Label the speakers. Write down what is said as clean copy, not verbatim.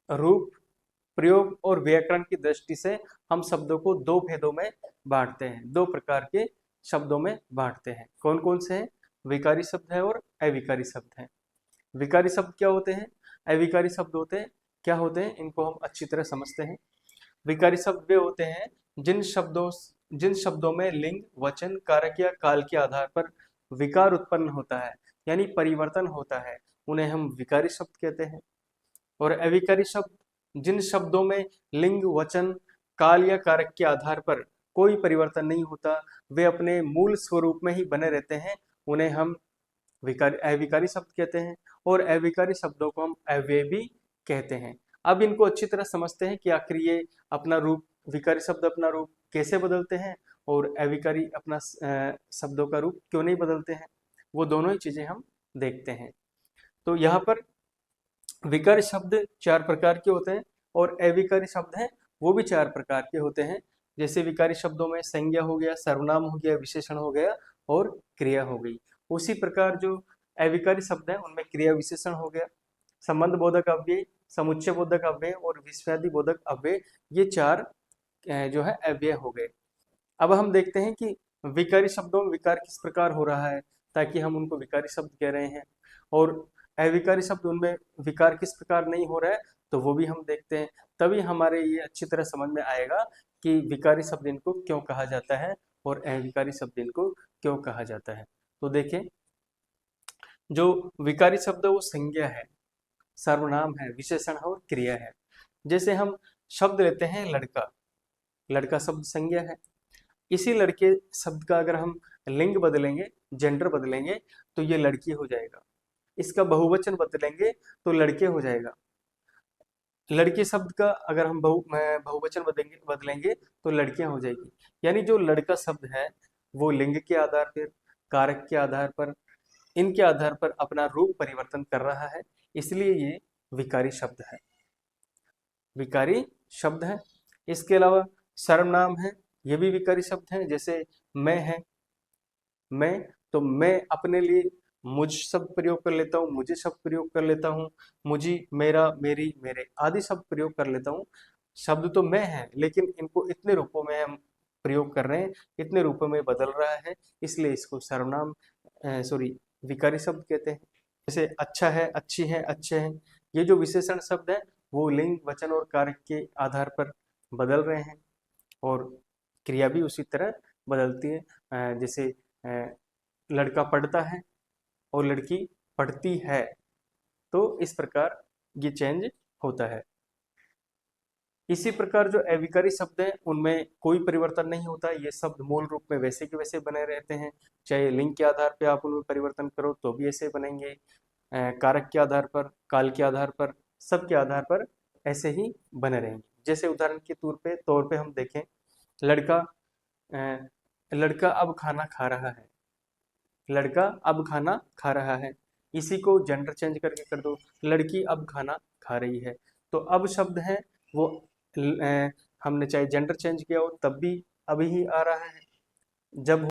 Speaker 1: रूप, प्रयोग और व्याकरण की दृष्टि से हम शब्दों को दो भेदों में बांटते हैं, दो प्रकार के शब्दों में बांटते हैं। कौन कौन से हैं? विकारी शब्द है और अविकारी शब्द है। विकारी शब्द क्या होते हैं? अविकारी शब्द होते हैं क्या होते हैं? इनको हम अच्छी तरह समझते हैं। विकारी शब्द वे होते हैं जिन शब्दों में लिंग, वचन, कारक या काल के आधार पर विकार उत्पन्न होता है, यानी परिवर्तन होता है, उन्हें हम विकारी शब्द कहते हैं। और अविकारी शब्द जिन शब्दों में लिंग, वचन, काल या कारक के आधार पर कोई परिवर्तन नहीं होता, वे अपने मूल स्वरूप में ही बने रहते हैं, उन्हें हम अविकारी शब्द कहते हैं। और अविकारी शब्दों को हम अव्यय भी कहते हैं। अब इनको अच्छी तरह समझते हैं कि आखिर ये अपना रूप, विकारी शब्द अपना रूप कैसे बदलते हैं और अविकारी अपना शब्दों का रूप क्यों नहीं बदलते हैं। वो दोनों ही चीजें हम देखते हैं। तो यहाँ पर विकारी शब्द 4 प्रकार के होते हैं और अविकारी शब्द हैं वो भी 4 प्रकार के होते हैं। जैसे विकारी शब्दों में संज्ञा हो गया, सर्वनाम हो गया, विशेषण हो गया और क्रिया हो गई। उसी प्रकार जो अविकारी शब्द हैं उनमें क्रिया विशेषण हो गया, संबंध बोधक अव्यय, समुच्चय बोधक अव्यय और विस्मयादि बोधक अव्यय, ये 4 जो है अव्यय हो गए। अब हम देखते हैं कि विकारी शब्दों में विकार किस प्रकार हो रहा है, ताकि हम उनको विकारी शब्द कह रहे हैं, और अविकारी शब्द उनमें विकार किस प्रकार नहीं हो रहा है, तो वो भी हम देखते हैं। तभी हमारे ये अच्छी तरह समझ में आएगा कि विकारी शब्द इनको क्यों कहा जाता है और अविकारी शब्द इनको क्यों कहा जाता है। तो देखें, जो विकारी शब्द है वो संज्ञा है, सर्वनाम है, विशेषण है और क्रिया है। जैसे हम शब्द लेते हैं लड़का, लड़का शब्द संज्ञा है। इसी लड़के शब्द का अगर हम लिंग बदलेंगे, जेंडर बदलेंगे, तो ये लड़की हो जाएगा। इसका बहुवचन बदलेंगे तो लड़के हो जाएगा। लड़के शब्द का अगर हम बहुवचन बदलेंगे तो लड़कियां हो जाएगी। यानी जो लड़का शब्द है वो लिंग के आधार पर, कारक के आधार पर, इनके आधार पर अपना रूप परिवर्तन कर रहा है, इसलिए ये विकारी शब्द है, विकारी शब्द है। इसके अलावा सर्वनाम है, ये भी विकारी शब्द है। जैसे मैं है, मैं, तो मैं अपने लिए मुझ शब्द प्रयोग कर लेता हूँ, मुझे शब्द प्रयोग कर लेता हूँ, मुझी, मेरा, मेरी, मेरे आदि शब्द प्रयोग कर लेता हूँ। शब्द तो मैं है, लेकिन इनको इतने रूपों में हम प्रयोग कर रहे हैं, इतने रूपों में बदल रहा है, इसलिए इसको सर्वनाम सॉरी विकारी शब्द कहते हैं। जैसे अच्छा है, अच्छी है, अच्छे हैं, ये जो विशेषण शब्द है वो लिंग, वचन और कारक के आधार पर बदल रहे हैं, और क्रिया भी उसी तरह बदलती है। जैसे लड़का पढ़ता है और लड़की पढ़ती है, तो इस प्रकार ये चेंज होता है। इसी प्रकार जो अविकारी शब्द हैं उनमें कोई परिवर्तन नहीं होता, ये शब्द मूल रूप में वैसे के वैसे बने रहते हैं। चाहे लिंग के आधार पर आप उनमें परिवर्तन करो तो भी ऐसे बनेंगे, कारक के आधार पर, काल के आधार पर, सब के आधार पर ऐसे ही बने रहेंगे। जैसे उदाहरण के तौर पे हम देखें, लड़का लड़का अब खाना खा रहा है, लड़का अब खाना खा रहा है। इसी को जेंडर चेंज करके कर दो, लड़की अब खाना खा रही है। तो अब शब्द है वो हमने चाहे जेंडर चेंज किया हो तब भी अभी ही आ रहा है। जब